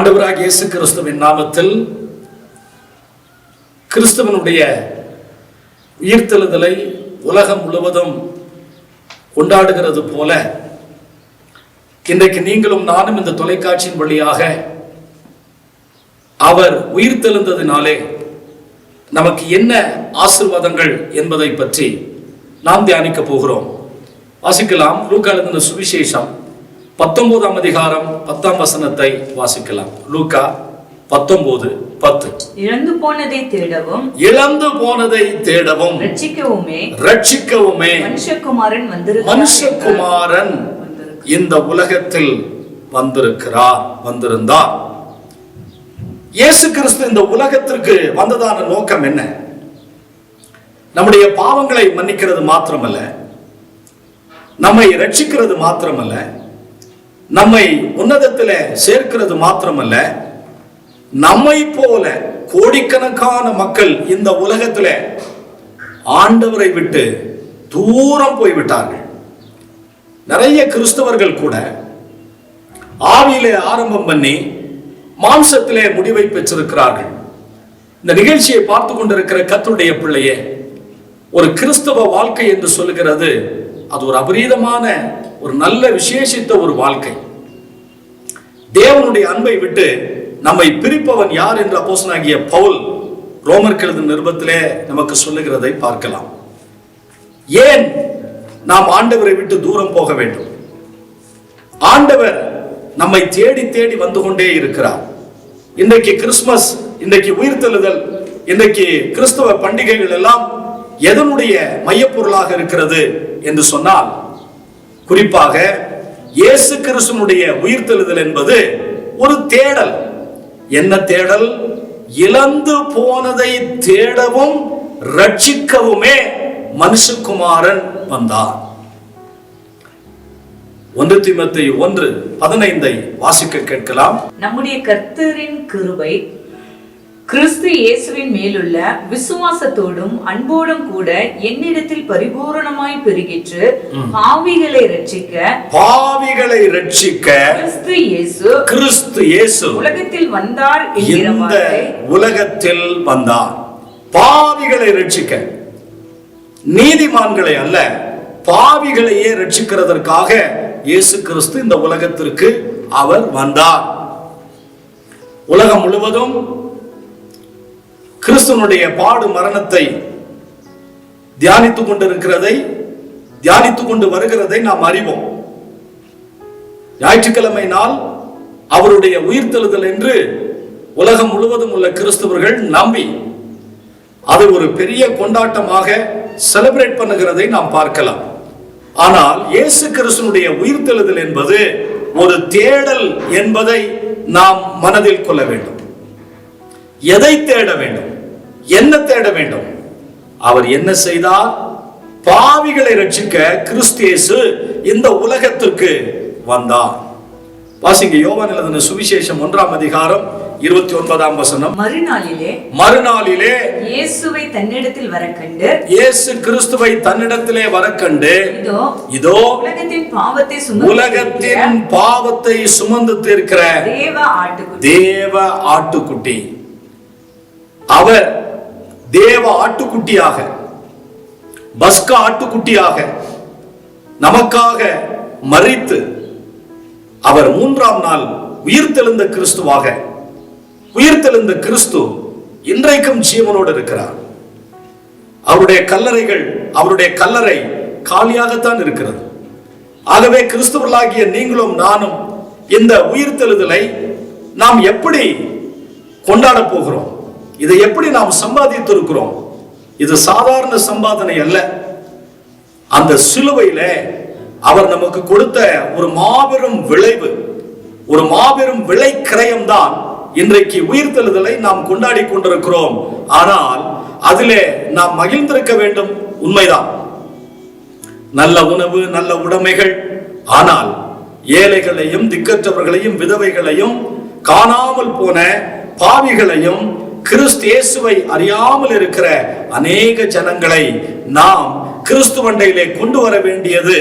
ஆண்டவராகிய இயேசு கிறிஸ்துவின் நாமத்தில் கிறிஸ்துவனுடைய உயிர்த்தெழுதலை உலகம் முழுவதும் கொண்டாடுகிறது போல இன்றைக்கு நீங்களும் நானும் இந்த தொலைக்காட்சியின் வழியாக அவர் உயிர்த்தெழுந்ததினாலே நமக்கு என்ன ஆசீர்வாதங்கள் என்பதை பற்றி நாம் தியானிக்க போகிறோம். வாசிக்கலாம். லூக்கா எழுதின சுவிசேஷம் 19ஆம் அதிகாரம் 10ஆம் வசனத்தை வாசிக்கலாம். லூக்கா 19:10. இழந்து போனதை தேடவும் ரட்சிக்கவுமே மனுஷகுமாரன் இந்த உலகத்தில் வந்திருந்தார். இயேசு கிறிஸ்து இந்த உலகத்திற்கு வந்ததான நோக்கம் என்ன? நம்முடைய பாவங்களை மன்னிக்கிறது மாத்திரமல்ல, நம்மை ரட்சிக்கிறது மாத்திரமல்ல, நம்மை உன்னதத்தில் சேர்க்கிறது மாத்திரமல்ல, நம்மை போல கோடிக்கணக்கான மக்கள் இந்த உலகத்தில் ஆண்டவரை விட்டு தூரம் போய்விட்டார்கள். நிறைய கிறிஸ்தவர்கள் கூட ஆவியிலே ஆரம்பம் பண்ணி மாம்சத்திலே முடிவை பெற்றிருக்கிறார்கள். இந்த நிகழ்ச்சியை பார்த்து கொண்டிருக்கிற கர்த்தருடைய பிள்ளையே, ஒரு கிறிஸ்தவ வாழ்க்கை என்று சொல்லுகிறது அது ஒரு அபரீதமான ஒரு நல்ல விசேஷித்த ஒரு வாழ்க்கை. தேவனுடைய அன்பை விட்டு நம்மை பிரிப்பவன் யார் என்று அப்போஸ்தலனாகிய பவுல் ரோமருக்கு எழுதின நிருபத்திலே நமக்கு சொல்லுகிறதை பார்க்கலாம். ஏன் நாம் ஆண்டவரை விட்டு தூரம் போக வேண்டும்? ஆண்டவர் நம்மை தேடி தேடி வந்து கொண்டே இருக்கிறார். இன்றைக்கு கிறிஸ்துமஸ், இன்றைக்கு உயிர்த்தெழுதல், இன்றைக்கு கிறிஸ்தவ பண்டிகைகள் எல்லாம் எதனுடைய மையப்பொருளாக இருக்கிறது என்று சொன்னால், குறிப்பாக இயேசு கிறிஸ்துவினுடைய உயிர்த்தெழுதல் என்பது ஒரு தேடல். என்ன தேடல்? இழந்து போனதை தேடவும் ரட்சிக்கவுமே மனுஷகுமாரன் வந்தார். 1 தீமோத்தேயு 1:15 வாசிக்க கேட்கலாம். நம்முடைய கர்த்தரின் கிருபை கிறிஸ்து இயேசுவின் மேலுள்ள விசுவாசத்தோடும் அன்போடும் கூட என்னிடத்தில் பரிபூரணமாய் பெருகிற்று பாவிகளை ரட்சிக்க கிறிஸ்து இயேசு உலகத்தில் வந்தார். இந்த உலகத்தில் வந்தார் பாவிகளை ரட்சிக்க, நீதிமான்களை அல்ல, பாவிகளையே ரட்சிக்கிறதற்காக இயேசு கிறிஸ்து இந்த உலகத்திற்கு அவர் வந்தார். உலகம் முழுவதும் கிறிஸ்துவனுடைய பாடு மரணத்தை தியானித்துக் கொண்டு வருகிறதை நாம் அறிவோம். ஞாயிற்றுக்கிழமை நாள் அவருடைய உயிர்த்தெழுதல் என்று உலகம் முழுவதும் உள்ள கிறிஸ்தவர்கள் நம்பி அது ஒரு பெரிய கொண்டாட்டமாக செலிப்ரேட் பண்ணுகிறதை நாம் பார்க்கலாம். ஆனால் இயேசு கிறிஸ்துவனுடைய உயிர்த்தெழுதல் என்பது ஒரு தேடல் என்பதை நாம் மனதில் கொள்ள வேண்டும். எதை தேட வேண்டும்? என்ன தேட வேண்டும்? அவர் என்ன செய்தார்? பாவிகளை ரட்சிக்க கிறிஸ்து இயேசு இந்த உலகத்திற்கு வந்தார். வாசிங்க. யோவான் எழுதின சுவிசேஷம் 1ஆம் அதிகாரம் 29ஆம் வசனம். மறுநாளிலே இயேசுவை தன்னிடத்தில் வரக்கண்டு, இயேசு கிறிஸ்துவை தன்னிடத்திலே வரக்கண்டு, இதோ உலகத்தின் பாவத்தை சுமந்து தீர்க்கிற தேவ ஆட்டுக்குட்டி. அவர் தேவ ஆட்டுக்குட்டியாக, பஸ்கா ஆட்டுக்குட்டியாக நமக்காக மரித்து அவர் 3ஆம் நாள் உயிர்த்தெழுந்த கிறிஸ்துவாக, உயிர்த்தெழுந்த கிறிஸ்து இன்றைக்கும் ஜீவனோடு இருக்கிறார். அவருடைய கல்லறை காலியாகத்தான் இருக்கிறது. ஆகவே கிறிஸ்துவர்களாகிய நீங்களும் நானும் இந்த உயிர்த்தெழுதலை நாம் எப்படி கொண்டாட போகிறோம்? இதை எப்படி நாம் சம்பாதித்திருக்கிறோம்? இது சாதாரண சம்பாதனை அல்ல. அந்த சிலுவையில அவர் நமக்கு கொடுத்த ஒரு மாபெரும் விளைவு, ஒரு மாபெரும் விலை கிரயம் தான் இன்றைக்கு உயிர்த்தெழுதலை நாம் கொண்டாடி கொண்டிருக்கிறோம். ஆனால் அதிலே நாம் மகிழ்ந்திருக்க வேண்டும், உண்மைதான். நல்ல உணவு, நல்ல உடைமைகள். ஆனால் ஏழைகளையும், திக்கற்றவர்களையும், விதவைகளையும், காணாமல் போன பாவிகளையும், கிறிஸ்து இயேசுவை அறியாமல் இருக்கிற அநேக ஜனங்களை நாம் கிறிஸ்துவண்டையிலே கொண்டு வர வேண்டியது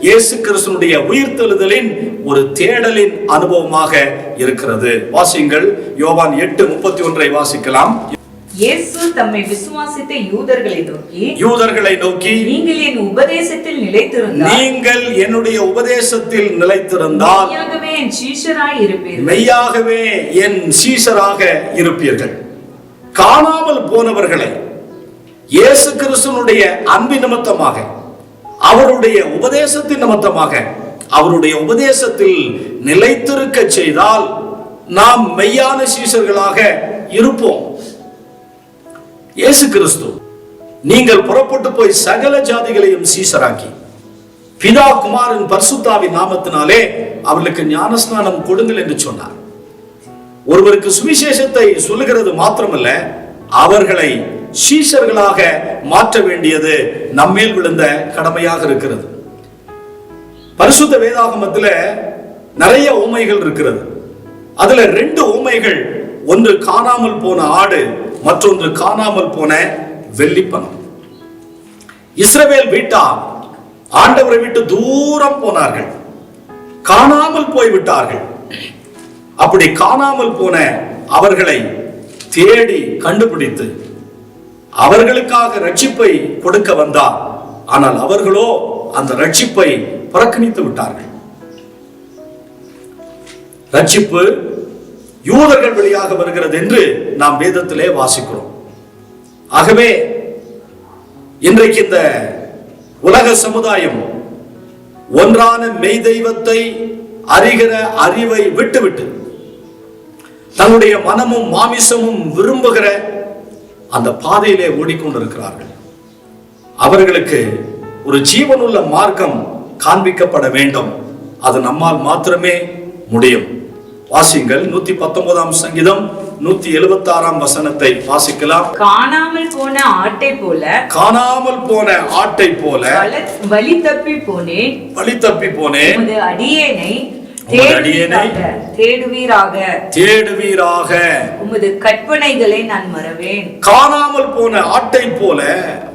இயேசு கிறிஸ்துவினுடைய உயிர்த்தெழுதலின் ஒரு தேடலின் அனுபவமாக இருக்கிறது. வாசிங்கள், யோவான் 8:31 வாசிக்கலாம். இயேசு தம்மை விசுவாசித்த யூதர்களை நோக்கி நீங்கள் என் உபதேசத்தில் நிலைத்திருந்தால் மெய்யாகவே என் சீஷராக இருப்பீர்கள். காணாமல் போனவர்களை இயேசு கிறிஸ்துவினுடைய அன்பின் நிமித்தமாக, அவருடைய உபதேசத்தின் நிமித்தமாக, அவருடைய உபதேசத்தில் நிலைத்திருக்க செய்தால் நாம் மெய்யான சீஷர்களாக இருப்போம். இயேசு கிறிஸ்து, நீங்கள் புறப்பட்டு போய் சகல ஜாதிகளையும் சீஷராக்கி பிதா குமாரன் பரிசுத்தாவின் நாமத்தினாலே அவர்களுக்கு ஞானஸ்நானம் கொடுங்கள் என்று சொன்னார். ஒருவருக்கு சுவிசேஷத்தை சொல்லுகிறது மாத்திரமல்ல, அவர்களை சீஷர்களாக மாற்ற வேண்டியது நம்மேல் விழுந்த கடமையாக இருக்கிறது. பரிசுத்த வேதாகமத்தில் நிறைய உவமைகள் இருக்கிறது. அதுல 2 உவமைகள், ஒன்று காணாமல் போன ஆடு, மற்றொன்று காணாமல் போன வெள்ளிப்பணம். இஸ்ரவேல் வீட்டார் ஆண்டவரை விட்டு தூரம் போனார்கள், காணாமல் போய்விட்டார்கள். அப்படி காணாமல் போன அவர்களை தேடி கண்டுபிடித்து அவர்களுக்காக ரட்சிப்பை கொடுக்க வந்தார். ஆனால் அவர்களோ அந்த ரட்சிப்பை புறக்கணித்து விட்டார்கள். ரட்சிப்பு யூதர்கள் வழியாக வருகிறது என்று நாம் வேதத்திலே வாசிக்கிறோம். ஆகவே இன்றைக்கு இந்த உலக சமுதாயம் ஒன்றான மெய் தெய்வத்தை அறிகிற அறிவை விட்டுவிட்டு தன்னுடைய மனமும் மாமிசமும் விரும்புகிற அந்த பாதையிலே ஓடிக்கொண்டிருக்கிறார்கள். அவர்களுக்கு ஒரு ஜீவனுள்ள மார்க்கம் காண்பிக்கப்பட வேண்டும். அது நம்மால் மாத்திரமே முடியும். வாசிங்கள், 119 சங்கீதம் 176 வாசிக்கலாம். காணாமல் போன ஆட்டை போல வழி தப்பி போனேன், உமது அடியேனை தேடுவீராக, உமது கற்பனைகளை நான் மறவேன். காணாமல் போன ஆட்டை போல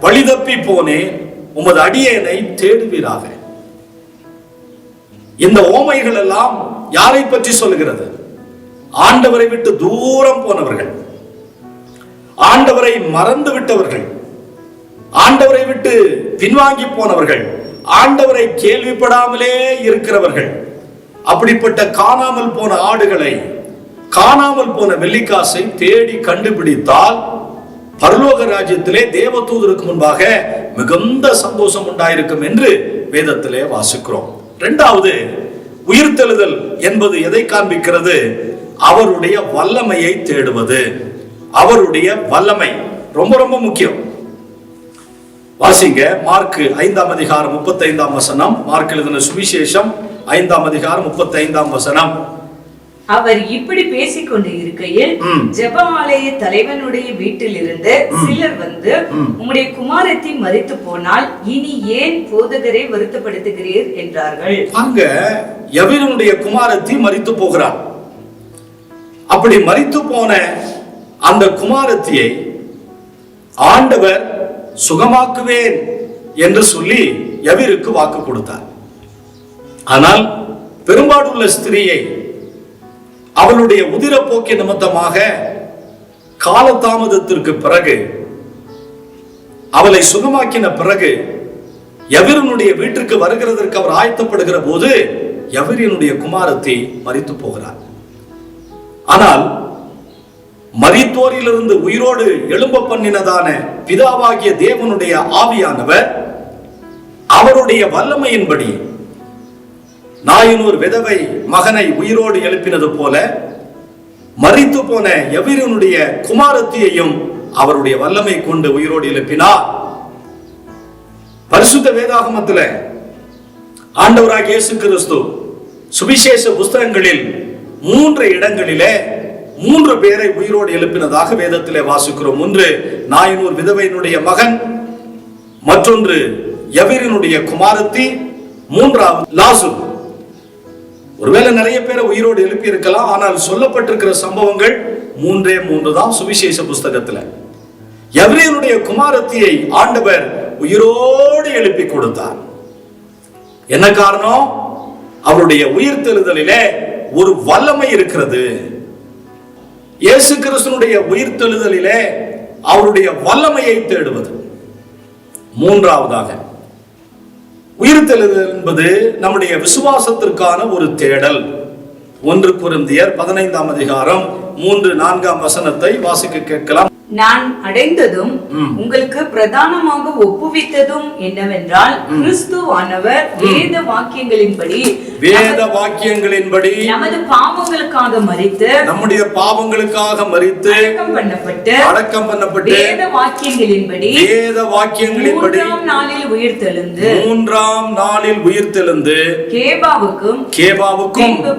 வழி தப்பி போனேன், உமது அடியேனை தேடுவீராக. இந்த ஓமைகள் எல்லாம் யாரை பற்றி சொல்லுகிறது? ஆண்டவரை விட்டு தூரம் போனவர்கள், ஆண்டவரை மறந்து விட்டவர்கள், ஆண்டவரை விட்டு பின்வாங்கி போனவர்கள், ஆண்டவரை கேள்விப்படாமலே இருக்கிறவர்கள். அப்படிப்பட்ட காணாமல் போன ஆடுகளை, காணாமல் போன வெள்ளிக்காசை தேடி கண்டுபிடித்தால் பரலோக ராஜ்யத்திலே தேவதூதருக்கு முன்பாக மிகுந்த சந்தோஷம் உண்டாயிருக்கும் என்று வேதத்திலே வாசிக்கிறோம். 2வது, உயிர்த்தெழுதல் என்பது எதை காண்பிக்கிறது? அவருடைய வல்லமையை தேடுவது. அவருடைய வல்லமை ரொம்ப ரொம்ப முக்கியம். வாசிங்க, மார்க் 5:35. மார்க் எழுதின சுவிசேஷம் 5:35. அவர் இப்படி பேசிக் கொண்டு இருக்கையில் ஜெப ஆலய தலைவனுடைய வீட்டில் இருந்து சிலர் வந்து, உம்முடைய குமாரத்தி மரித்து போனால் இனி ஏன் போதகரை வருத்தப்படுத்துகிறீர் என்றார்கள். அங்க யவீருடைய குமாரத்தி மரித்து போகிறார். அப்படி மரித்து போன அந்த குமாரத்தியை ஆண்டவர் சுகமாக்குவேன் என்று சொல்லி யவீருக்கு வாக்கு கொடுத்தார். ஆனால் பெரும்பாடுள்ள ஸ்திரியை அவளுடைய உதிரப்போக்கு நிமித்தமாக காலதாமதத்திற்கு பிறகு, அவளை சுகமாக்கின பிறகு யவீருடைய வீட்டிற்கு வருகிறதற்கு அவர் ஆயத்தப்படுகிற போது யவீருடைய குமாரத்தி மரித்து போகிறார். ஆனால் மரித்தோரிலிருந்து உயிரோடு எழும்ப பண்ணினதான பிதாவாகிய தேவனுடைய ஆவியானவர் அவருடைய வல்லமையின்படி நாயினூர் விதவை மகனை உயிரோடு எழுப்பினது போல மரித்து போன யவீருடைய குமாரத்தியையும் அவருடைய வல்லமை கொண்டு உயிரோடு எழுப்பினார். பரிசுத்த வேதாகமத்தில் ஆண்டவராகிய இயேசு கிறிஸ்து சுவிசேஷ புஸ்தகங்களில் 3 இடங்களிலே 3 பேரை உயிரோடு எழுப்பினதாக வேதத்திலே வாசிக்கிறோம். ஒன்று நாயினூர் விதவையினுடைய மகன், மற்றொன்று யவீருடைய குமாரத்தி, 3வது லாசரு. ஒருவேளை நிறைய பேரை உயிரோடு எழுப்பி இருக்கலாம். ஆனால் சொல்லப்பட்டிருக்கிற சம்பவங்கள் 3 தான் சுவிசேஷ புஸ்தகத்துல. யவீருடைய குமாரத்தியை ஆண்டவர் உயிரோடு எழுப்பி கொடுத்தார். என்ன காரணம்? அவருடைய உயிர்த்தெழுதலிலே ஒரு வல்லமை இருக்கிறது. இயேசு கிறிஸ்துவினுடைய உயிர்த்தெழுதலிலே அவருடைய வல்லமையை தேடுவது. மூன்றாவதாக, உயிர்த்தெழுதல் என்பது நம்முடைய விசுவாசத்திற்கான ஒரு தேடல். 1 கொரிந்தியர் 15ஆம் அதிகாரம் 3-4 வசனத்தை வாசிக்க கேட்கலாம். நான் அடைந்ததும் உங்களுக்கு பிரதானமாக ஒப்புவித்ததும் என்னவென்றால், கிறிஸ்துவானவர் வேத வாக்கியங்களின்படி நமது பாவங்களுக்காக மரித்து, நம்முடைய பாவங்களுக்காக மரித்து அடக்கம் பண்ணப்பட்டு வேத வாக்கியங்களின்படி 3ஆம் நாளில் உயிர்த்தெழுந்து கேபாவுக்கும்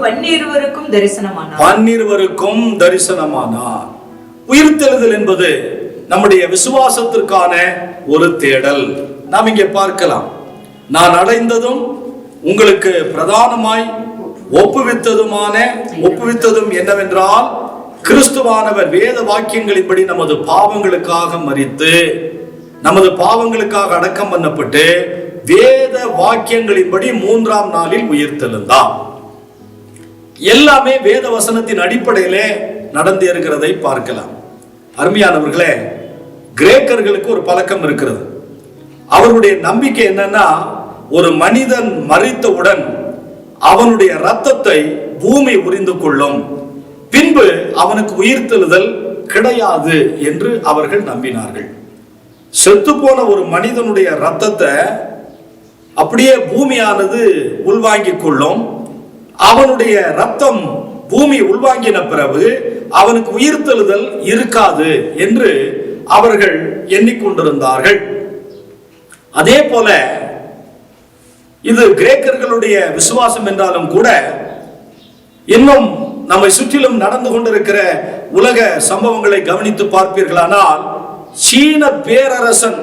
பன்னிருவருக்கும் தரிசனமானார். உயிர்த்தெழுதல் என்பது நம்முடைய விசுவாசத்திற்கான ஒரு தேடல். நாம் இங்கே பார்க்கலாம், நான் அடைந்ததும் உங்களுக்கு பிரதானமாய் ஒப்புவித்ததும் என்னவென்றால், கிறிஸ்துவானவர் வேத வாக்கியங்களின்படி நமது பாவங்களுக்காக மரித்து, நமது பாவங்களுக்காக அடக்கம் பண்ணப்பட்டு, வேத வாக்கியங்களின்படி 3ஆம் நாளில் உயிர்த்தெழுந்தார். எல்லாமே வேத வசனத்தின் அடிப்படையிலே நடந்து இருக்கிறதை பார்க்கலாம். அருமையானவர்களே, கிரேக்கர்களுக்கு ஒரு பழக்கம் இருக்கிறது. அவருடைய நம்பிக்கை என்னன்னா, ஒரு மனிதன் மரித்தவுடன் அவனுடைய இரத்தத்தை பூமி உரிந்து கொள்ளும், பின்பு அவனுக்கு உயிர்த்தெழுதல் கிடையாது என்று அவர்கள் நம்பினார்கள். செத்து போன ஒரு மனிதனுடைய இரத்தத்தை அப்படியே பூமியானது உள்வாங்கிக் கொள்ளும். அவனுடைய இரத்தம் பூமி உள்வாங்கின பிறகு அவனுக்கு உயிர்த்தெழுதல் இருக்காது என்று அவர்கள் எண்ணிக்கொண்டிருந்தார்கள். அதே போல இது கிரேக்கர்களுடைய விசுவாசம் என்றாலும் கூட, இன்னும் நம்மை சுற்றிலும் நடந்து கொண்டிருக்கிற உலக சம்பவங்களை கவனித்து பார்ப்பீர்களானால், சீன பேரரசன்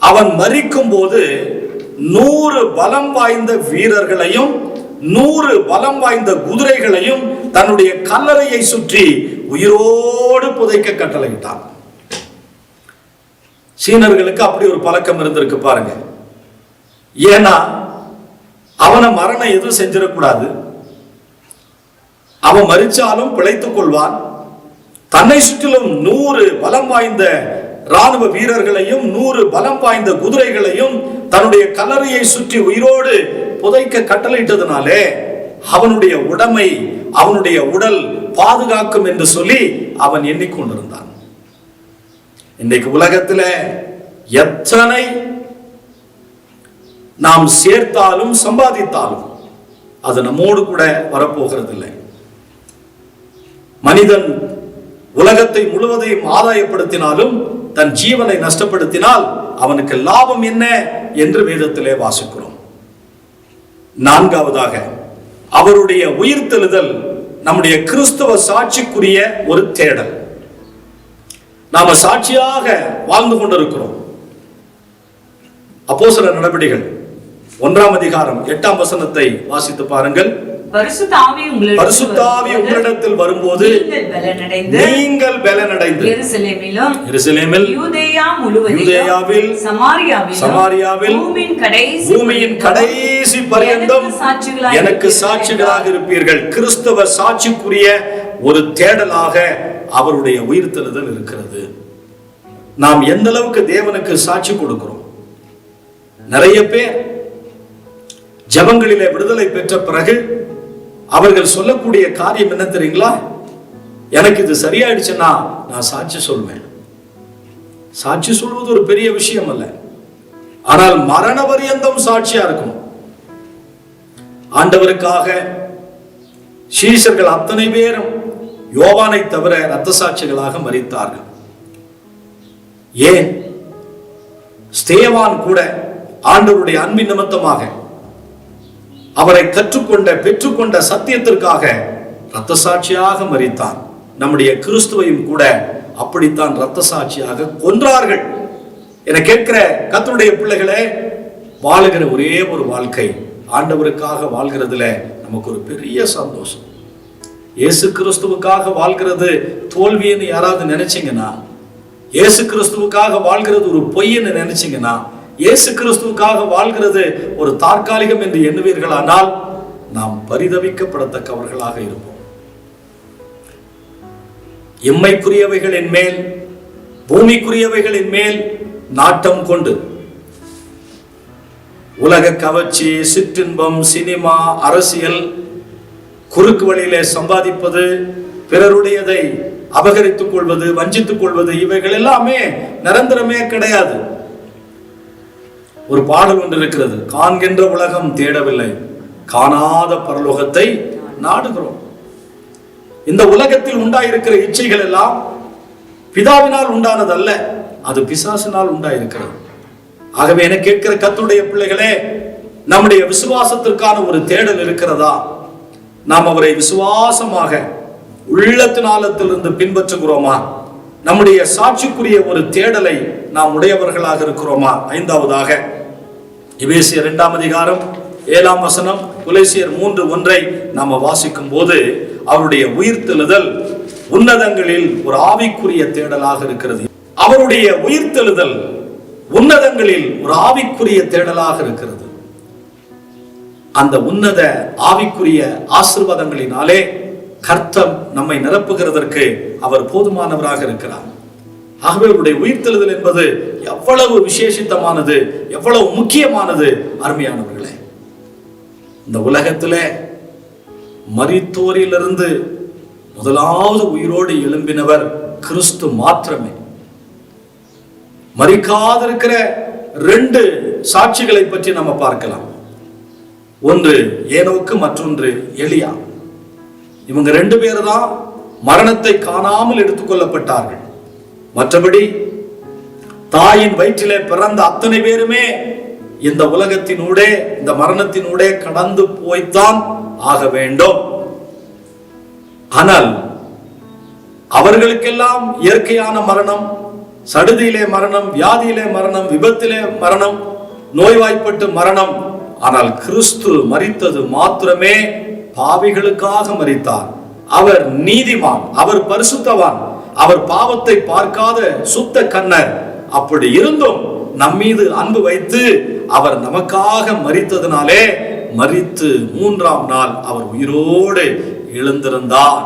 அவன் மரிக்கும் போது 100 பலம் வாய்ந்த வீரர்களையும் 100 பலம் வாய்ந்த குதிரைகளையும் தன்னுடைய கல்லறையை சுற்றி உயிரோடு புதைக்க கட்டளையிட்டான். சீனர்களுக்கு அப்படி ஒரு பழக்கம் இருந்திருக்கு பாருங்க. ஏன்னா அவனை மரணம் எதுவும் செஞ்சிடக்கூடாது, அவன் மரிச்சாலும் பிழைத்துக் கொள்வான். தன்னை சுற்றிலும் 100 பலம் வாய்ந்த ராணுவ வீரர்களையும் 100 பலம் வாய்ந்த குதிரைகளையும் தன்னுடைய கல்லறையை சுற்றி உயிரோடு புதைக்க கட்டளையிட்டதனாலே அவனுடைய உடைமை, அவனுடைய உடல் பாதுகாக்கும் என்று சொல்லி அவன் எண்ணிக்கொண்டிருந்தான். இன்றைக்கு உலகத்தில் எத்தனை நாம் சேர்த்தாலும் சம்பாதித்தாலும் அது நம்மோடு கூட வரப்போகிறதில்லை. மனிதன் உலகத்தை முழுவதையும் ஆதாயப்படுத்தினாலும் தன் ஜீவனை நஷ்டப்படுத்தினால் அவனுக்கு லாபம் என்ன என்று வேதத்திலே வாசிக்கிறோம். நான்காவதாக, அவருடைய உயிர்த்தெழுதல் நம்முடைய கிறிஸ்தவ சாட்சிக்குரிய ஒரு தேடல். நாம சாட்சியாக வாழ்ந்து கொண்டிருக்கிறோம். அப்போஸ்தலர் நடபடிகள் 1ஆம் அதிகாரம் 8ஆம் வசனத்தை வாசித்து பாருங்கள். பரிசுத்த ஆவி உங்களிடத்தில் வரும்போது நீங்கள் பலனடைந்து எருசலேமில், யூதேயாவில், சமாரியாவில், பூமியின் கடைசி பரியந்தம் எனக்கு சாட்சிகளாக இருப்பீர்கள். கிறிஸ்தவ சாட்சிக்குரிய ஒரு தேடலாக அவருடைய உயிர்த்தெழுதல் இருக்கிறது. நாம் எந்த அளவுக்கு தேவனுக்கு சாட்சி கொடுக்கிறோம். நிறைய பேர் ஜெபங்களிலே விடுதலை பெற்ற பிறகு அவர்கள் சொல்லக்கூடிய காரியம் என்ன தெரியுங்களா? எனக்கு இது சரியாயிடுச்சுன்னா நான் சாட்சி சொல்வேன். சாட்சி சொல்வது ஒரு பெரிய விஷயம் அல்ல, ஆனால் மரண பரியந்தம் சாட்சியா இருக்கும். ஆண்டவருக்காக சீஷர்கள் அத்தனை பேரும் யோவானை தவிர இரத்த சாட்சிகளாக மரித்தார்கள். ஏன்? ஸ்தேவான் கூட ஆண்டவருடைய அன்பின் நிமித்தமாக அவரை பெற்றுக்கொண்ட சத்தியத்திற்காக இரத்த சாட்சியாக மரித்தான். நம்முடைய கிறிஸ்துவையும் கூட அப்படித்தான் இரத்த சாட்சியாக கொன்றார்கள். என கேட்கிற கர்த்தருடைய பிள்ளைகளே, வாழுகிற ஒரே ஒரு வாழ்க்கை ஆண்டவருக்காக வாழ்கிறதுல நமக்கு ஒரு பெரிய சந்தோஷம். இயேசு கிறிஸ்துவுக்காக வாழ்கிறது தோல்வின்னு யாராவது நினைச்சீங்கன்னா, இயேசு கிறிஸ்துவுக்காக வாழ்கிறது ஒரு பொய்ன்னு நினைச்சீங்கன்னா, இயேசு கிறிஸ்துவுக்காக வாழ்கிறது ஒரு தற்காலிகம் என்று எண்ணுவீர்களானால் நாம் பரிதவிக்கப்படத்தக்கவர்களாக இருப்போம். எம்மைக்குரியவைகளின் மேல், பூமிக்குரியவைகளின் மேல் நாட்டம் கொண்டு உலக கவர்ச்சி, சிற்றின்பம், சினிமா, அரசியல், குறுக்கு வழியிலே சம்பாதிப்பது, பிறருடையதை அபகரித்துக் கொள்வது, வஞ்சித்துக் கொள்வது, இவைகள் எல்லாமே நிரந்தரமே கிடையாது. ஒரு பாடல் ஒன்று இருக்கிறது, காண்கின்ற உலகம் தேடவில்லை, காணாத பரலோகத்தை நாடுகிறோம். இந்த உலகத்தில் உண்டாயிருக்கிற இச்சைகள் எல்லாம் பிதாவினால் உண்டானதல்ல, அது பிசாசினால் உண்டாயிருக்கிறது. ஆகவே என கேட்கிற கர்த்தருடைய பிள்ளைகளே, நம்முடைய விசுவாசத்திற்கான ஒரு தேடல் இருக்கிறதா? நாம் அவரை விசுவாசமாக உள்ளத்தினாலத்திலிருந்து பின்பற்றுகிறோமா? நம்முடைய சாட்சிக்குரிய ஒரு தேடலை நாம் உடையவர்களாக இருக்கிறோமா? ஐந்தாவதாக எபேசியர் 2ஆம் அதிகாரம் 7ஆம் வசனம், கொலோசியர் 3:1 நாம வாசிக்கும் போது அவருடைய உயிர்த்தெழுதல் உன்னதங்களில் ஒரு ஆவிக்குரிய தேடலாக இருக்கிறது. அவருடைய உயிர்த்தெழுதல் உன்னதங்களில் ஒரு ஆவிக்குரிய தேடலாக இருக்கிறது. அந்த உன்னத ஆவிக்குரிய ஆசீர்வாதங்களினாலே கர்த்தர் நம்மை நிரப்புகிறதற்கு அவர் போதுமானவராக இருக்கிறார். ஆகவே அவருடைய உயிர்த்தெழுதல் என்பது எவ்வளவு விசேஷித்தமானது, எவ்வளவு முக்கியமானது அருமையானவர்களே. இந்த உலகத்திலே மரித்தோரிலிருந்து முதலாவது உயிரோடு எழும்பினவர் கிறிஸ்து மாத்திரமே. மரிக்காதிருக்கிற 2 சாட்சிகளை பற்றி நம்ம பார்க்கலாம். ஒன்று ஏனோக்கு, மற்றொன்று எலியா. இவங்க 2 பேர் தான் மரணத்தை காணாமல் எடுத்துக்கொள்ளப்பட்டார்கள். மற்றபடி தாயின் வயிற்றிலே பிறந்த அத்தனை பேருமே இந்த உலகத்தினூடே, இந்த மரணத்தினூடே கடந்து போய்த்தான் ஆக வேண்டும். ஆனால் அவர்களுக்கெல்லாம் இயற்கையான மரணம், சடுதியிலே மரணம், வியாதியிலே மரணம், விபத்திலே மரணம், நோய்வாய்ப்பட்டு மரணம். ஆனால் கிறிஸ்து மரித்தது மாத்திரமே பாவிகளுக்காக மரித்தார். அவர் நீதிமான், அவர் பரிசுத்தவான், அவர் பாவத்தை பார்க்காத சுத்த கண்ணர். அப்படி இருந்தும் நம்மீது அன்பு வைத்து அவர் நமக்காக மரித்ததினாலே மரித்து 3ஆம் நாள் அவர் உயிரோடு எழுந்திருந்தார்.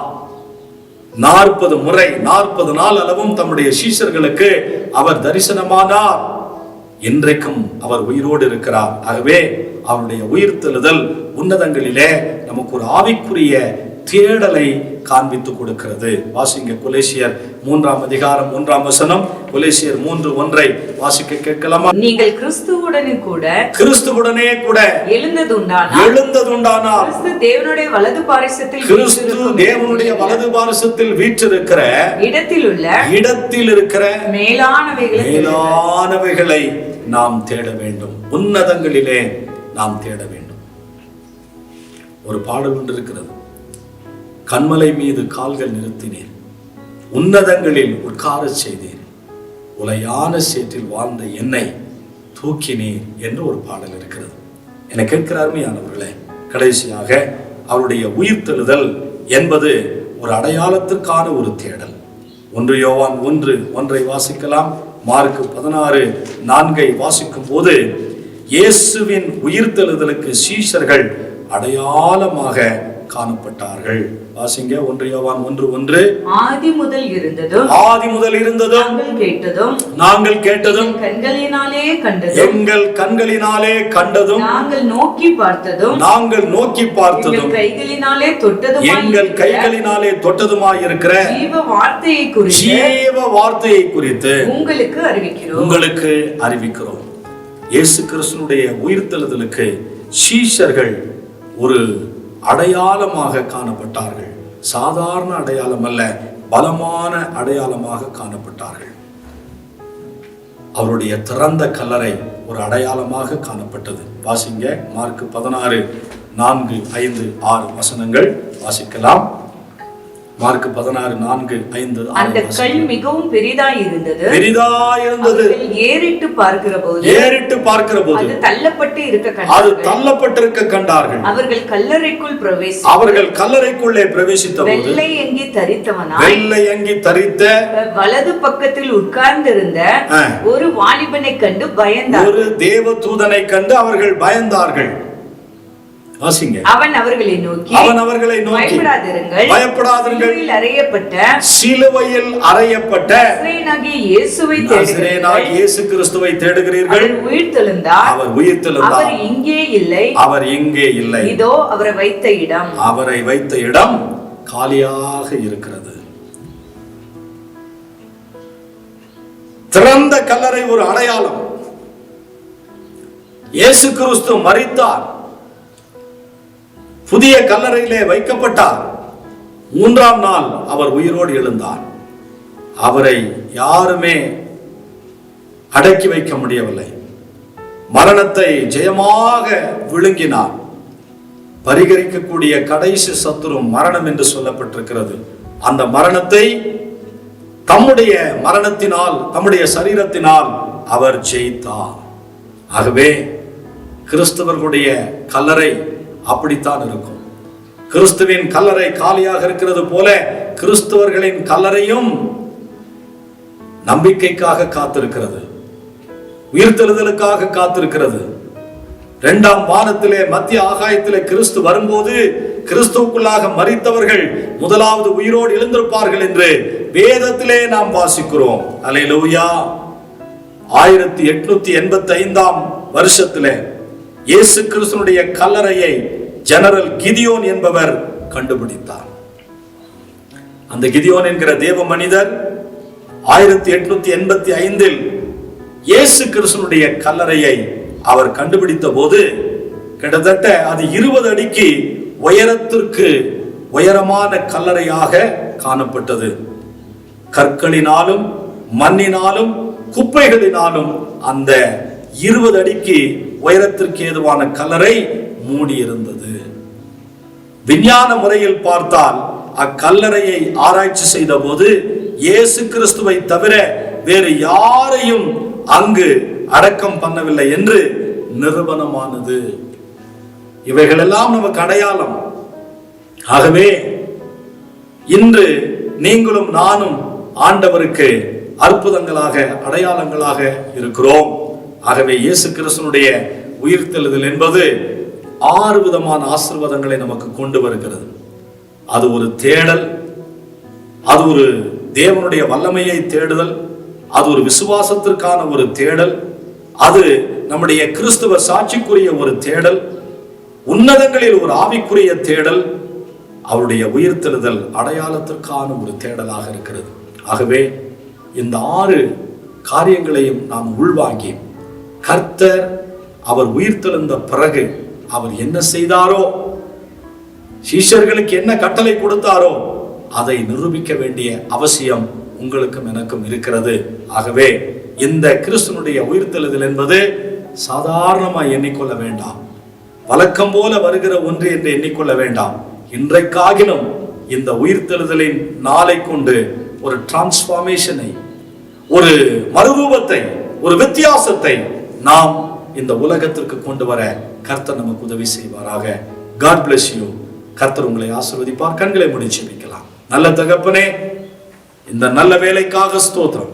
40 முறை 40 நாள் அளவும் தம்முடைய சீஷர்களுக்கு அவர் தரிசனமானார். இன்றைக்கும் அவர் உயிரோடு இருக்கிறார். ஆகவே அவருடைய உயிர்த்தெழுதல் உன்னதங்களிலே நமக்கு ஒரு ஆவிக்குரிய தேடலை காண்பித்துக் கொடுக்கிறது. வாசிங்க கொலோசியர் 3ஆம் அதிகாரம் 1ஆம் வசனம், கொலோசியர் 3:1 வாசிக்க கேட்கலாமா? நீங்கள் கிறிஸ்துவுடனே கூட எழுந்ததுண்டானால் கிறிஸ்து தேவனுடைய வலது பாரிசத்தில் வீற்றிருக்கிற இடத்தில் இருக்கிற மேலானவைகளை நாம் தேட வேண்டும். உன்னதங்களிலே நாம் தேட வேண்டும். ஒரு பாடல் ஒன்று இருக்கிறது, கண்மலை மீது கால்கள் நிறுத்தினீர், உன்னதங்களில் உட்கார செய்தீர், உலையான சேற்றில் வாழ்ந்த என்னை தூக்கினீர் என்று ஒரு பாடல் இருக்கிறது. என கேட்கிற அருமையானவர்களே, கடைசியாக அவருடைய உயிர்த்தெழுதல் என்பது ஒரு அடையாளத்திற்கான ஒரு தேடல். 1 யோவான் 1:1 வாசிக்கலாம். மார்க்கு 16:4 வாசிக்கும் போது இயேசுவின் உயிர்த்தெழுதலுக்கு சீஷர்கள் அடையாளமாக காணப்பட்டார்கள். வாசிங்க 1 யோவான் 1:1. ஆதி முதல் இருந்ததும் நாங்கள் கேட்டதும் எங்கள் கண்களினாலே கண்டதும் நாங்கள் நோக்கி பார்த்ததும் எங்கள் கைகளினாலே தொட்டதுமாய் இருக்கிற ஜீவ வார்த்தையை குறித்து உங்களுக்கு அறிவிக்கிறோம். இயேசு கிறிஸ்துவினுடைய உயிர்த்தெழுதலுக்கு சீஷர்கள் ஒரு அடையாளமாக காணப்பட்டார்கள். சாதாரண அடையாளம் அல்ல, பலமான அடையாளமாக காணப்பட்டார்கள். அவருடைய திறந்த கல்லறை ஒரு அடையாளமாக காணப்பட்டது. வாசிங்க மார்க்கு 16:4, 5, 6 வசனங்கள் வாசிக்கலாம். மார்க்கு 16:4, 5, 6. அந்த கல் மிகவும் பெரிதாய் இருந்தது. ஏறிட்டு பார்க்கிற போது அது தள்ளப்பட்டிருக்க கண்டார்கள். அவர்கள் கல்லறைக்குள்ளே பிரவேசித்தபோது வெள்ளை அங்கி தரித்த வலது பக்கத்தில் உட்கார்ந்திருந்த ஒரு வாலிபனை கண்டு பயந்தார்கள். ஒரு தேவதூதனை கண்டு அவர்கள் பயந்தார்கள். வாசிங்க. அவன் அவர்களை நோக்கி பயப்படாதிருங்கள், சிலுவையில் அறையப்பட்ட நசரேயனாகிய இயேசு கிறிஸ்துவை தேடுகிறீர்கள். அவர் உயிர்த்தெழுந்தார். அவர் இங்கே இல்லை. இதோ அவரை வைத்த இடம் காலியாக இருக்கிறது. திறந்த கல்லறை ஒரு அடையாளம். இயேசு கிறிஸ்து மரித்தார், புதிய கல்லறையிலே வைக்கப்பட்டார். 3ஆம் நாள் அவர் உயிரோடு எழுந்தார். அவரை யாருமே அடக்கி வைக்க முடியவில்லை. மரணத்தை ஜெயமாக விழுங்கினார். பரிகரிக்கக்கூடிய கடைசி சத்துரு மரணம் என்று சொல்லப்பட்டிருக்கிறது. அந்த மரணத்தை தம்முடைய மரணத்தினால், தம்முடைய சரீரத்தினால் அவர் ஜெயித்தார். ஆகவே கிறிஸ்தவர்களுடைய கல்லறை அப்படித்தான் இருக்கும். கிறிஸ்துவின் கல்லறை காலியாக இருக்கிறது போல கிறிஸ்தவர்களின் கல்லறையும் நம்பிக்கைக்காக காத்திருக்கிறது, உயிர்த்தெழுதலுக்காக காத்திருக்கிறது. 2ஆம் வானத்திலே மத்திய ஆகாயத்திலே கிறிஸ்து வரும்போது கிறிஸ்துவுக்குள்ளாக மரித்தவர்கள் முதலாவது உயிரோடு எழுந்திருப்பார்கள் என்று வேதத்திலே நாம் வாசிக்கிறோம். அல்லேலூயா. 1885ஆம் வருஷத்திலே இயேசு கிறிஸ்துவினுடைய கல்லறையை ஜெனரல் கிதியோன் என்பவர் கண்டுபிடித்தார். அந்த கிதியோன் என்கிற தேவ மனிதர் 1885இல் இயேசு கிறிஸ்துவினுடைய கல்லறையை அவர் கண்டுபிடித்த போது கிட்டத்தட்ட அது 20 அடிக்கு உயரத்திற்கு உயரமான கல்லறையாக காணப்பட்டது. கற்களினாலும் மண்ணினாலும் குப்பைகளினாலும் அந்த 20 அடிக்கு உயரத்திற்கு ஏதுவான கல்லறை மூடியிருந்தது. விஞ்ஞான முறையில் பார்த்தால் அக்கல்லறையை ஆராய்ச்சி செய்த போது இயேசு கிறிஸ்துவை தவிர வேறு யாரையும் அங்கு அடக்கம் பண்ணவில்லை என்று நிரூபணமானது. இவைகளெல்லாம் நமக்கு அடையாளம். ஆகவே இன்று நீங்களும் நானும் ஆண்டவருக்கு அற்புதங்களாக, அடையாளங்களாக இருக்கிறோம். ஆகவே இயேசு கிறிஸ்துவினுடைய உயிர்த்தெழுதல் என்பது 6 விதமான ஆசீர்வாதங்களை நமக்கு கொண்டு வருகிறது. அது ஒரு தேடல், அது ஒரு தேவனுடைய வல்லமையை தேடுதல், அது ஒரு விசுவாசத்திற்கான ஒரு தேடல், அது நம்முடைய கிறிஸ்துவ சாட்சிக்குரிய ஒரு தேடல், உன்னதங்களில் ஒரு ஆவிக்குரிய தேடல், அவருடைய உயிர்த்தெழுதல் அடையாளத்திற்கான ஒரு தேடலாக இருக்கிறது. ஆகவே இந்த 6 காரியங்களையும் நாம் உள்வாங்கி கர்த்தர் அவர் உயிர்த்தெழுந்த பிறகு அவர் என்ன செய்தாரோ, சீஷர்களுக்கு என்ன கட்டளை கொடுத்தாரோ அதை நிரூபிக்க வேண்டிய அவசியம் உங்களுக்கும் எனக்கும் இருக்கிறது. ஆகவே இந்த கிறிஸ்துவனுடைய உயிர்த்தெழுதல் என்பது சாதாரணமாக எண்ணிக்கொள்ள வேண்டாம், வழக்கம் போல வருகிற ஒன்று என்று எண்ணிக்கொள்ள வேண்டாம். இன்றைக்காகிலும் இந்த உயிர்த்தெழுதலின் நாளை கொண்டு ஒரு டிரான்ஸ்பார்மேஷனை, ஒரு மறுரூபத்தை, ஒரு வித்தியாசத்தை நாம் இந்த உலகத்திற்கு கொண்டு வர கர்த்தர் நமக்கு உதவி செய்வாராக. God bless you. கர்த்தர் உங்களை ஆசீர்வதிப்பார். கண்களை மூடி ஜெபிக்கலாம். நல்ல தகப்பனே, இந்த நல்ல வேலைக்காக ஸ்தோத்திரம்.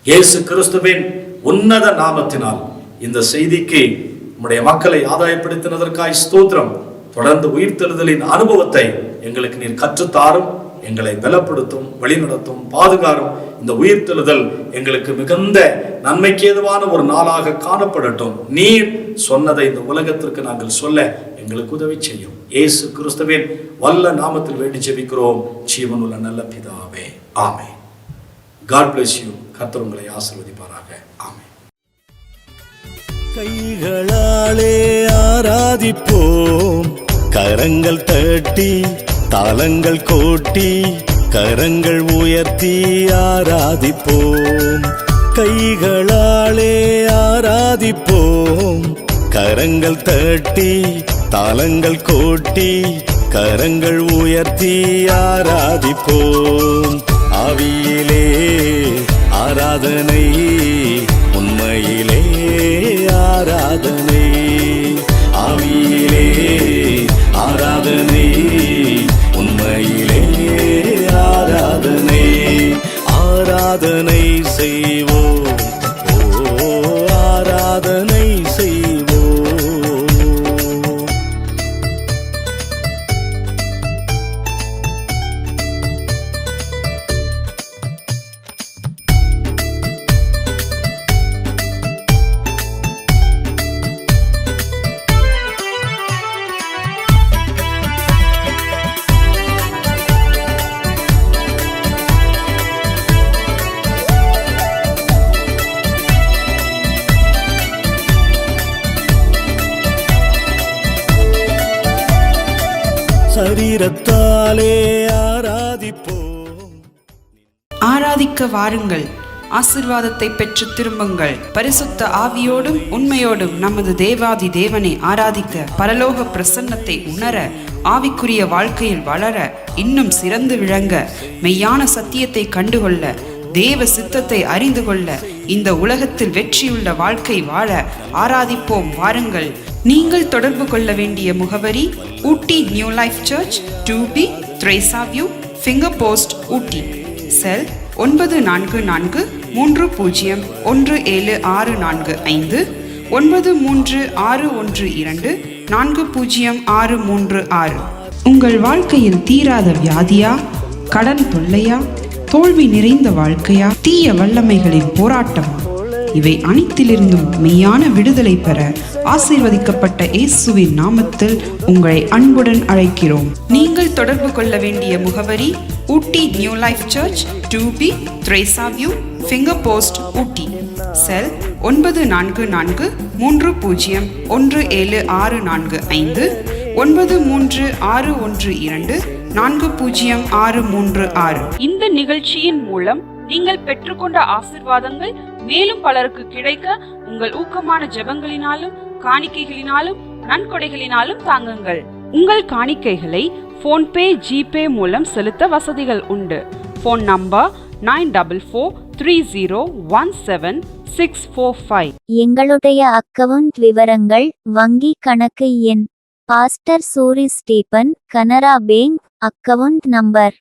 இயேசு கிறிஸ்துவின் உன்னத நாமத்தினால் இந்த செய்திக்கு நம்முடைய மக்களை ஆதாயப்படுத்தினதற்காய் ஸ்தோத்திரம். தொடர்ந்து உயிர்த்தெழுதலின் அனுபவத்தை எங்களுக்கு நீர் கற்றுத்தாரும், எங்களை பலப்படுத்தும், வழிநடத்தும், பாதுகாரும். இந்த உயிர்த்தெழுதல் எங்களுக்கு மிகுந்த நன்மைக்கு ஏதுவான ஒரு நாளாக காணப்படட்டும். நீர் சொன்னதை இந்த உலகத்திற்கு நாங்கள் சொல்ல எங்களுக்கு உதவி செய்யும். இயேசு கிறிஸ்துவின் வல்ல நாமத்தில் வேண்டி ஜெபிக்கிறோம் ஜீவனுள்ள நல்ல பிதாவே, ஆமென். God bless you. கர்த்தர் உங்களை ஆசீர்வதிப்பாராக. ஆமென். கைகளாலே ஆராதிப்போம், கரங்கள் தட்டி தாளங்கள் கோட்டி கரங்கள் உயர்த்தி ஆராதிப்போம். கைகளாலே ஆராதிப்போம், கரங்கள் தட்டி தாளங்கள் கோட்டி கரங்கள் உயர்த்தி ஆராதிப்போம். ஆவியிலே ஆராதனை, உண்மையிலே ஆராதனை, ஆவியிலே ஆராதனை, உண்மையிலே ஆராதனை. ஆராதனை செய்வோம், ஓ ஆராதனை செய்வோம். சரீரத்தாலே ஆராதிப்போம். ஆராதிக்க வாருங்கள், ஆசிர்வாதத்தை பெற்று திரும்புங்கள். பரிசுத்த ஆவியோடும் உண்மையோடும் நமது தேவாதி தேவனை ஆராதிக்க, பரலோக பிரசன்னத்தை உணர, ஆவிக்குரிய வாழ்க்கையில் வளர, இன்னும் சிறந்து விளங்க, மெய்யான சத்தியத்தை கண்டுகொள்ள, தேவ சித்தத்தை அறிந்து கொள்ள, இந்த உலகத்தில் வெற்றியுள்ள வாழ்க்கை வாழ ஆராதிப்போம் வாருங்கள். நீங்கள் தொடர்பு கொள்ள வேண்டிய முகவரி: Ooty New Life Church, 2B Teresa View, Finger Post, Ooty. Cell 9430176445, 9361240636. உங்கள் வாழ்க்கையில் தீராத வியாதியா, கடன் தொல்லையா, தோல்வி நிறைந்த வாழ்க்கையா, தீய வல்லமைகளின் போராட்டமா? இவை அனைத்திலிருந்தும் மெய்யான விடுதலை பெற ஆசீர்வதிக்கப்பட்ட இயேசுவின் நாமத்தில் உங்களை அன்புடன் அழைக்கிறோம். நீங்கள் தொடர்பு கொள்ள வேண்டிய முகவரி: Ooty New Life Church, 2B Teresa View, Finger Post, Ooty. Cell 9430176445, 9361240636. இந்த நிகழ்ச்சியின் மூலம் நீங்கள் பெற்றுக்கொண்ட ஆசீர்வாதங்கள் மேலும் பலருக்கு கிடைக்க உங்கள் ஊக்கமான ஜெபங்களினாலும் காணிக்கைகளினாலும் நன்கொடைகளினாலும் தாங்குங்கள். உங்கள் காணிக்கைகளை போன்பே, ஜிபே மூலம் செலுத்த வசதிகள் உண்டு. Phone number 9443017645. எங்களுடைய அக்கவுண்ட் விவரங்கள்: வங்கி கணக்கு எண் pastor Suri Stephen, Canara bank, account number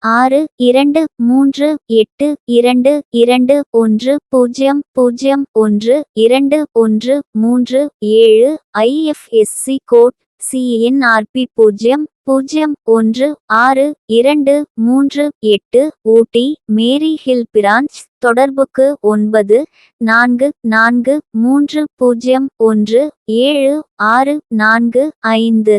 638221012137, IFSC code CNRP 0016238, Ooty Mary Hill branch. தொடர்புக்கு 9443017645.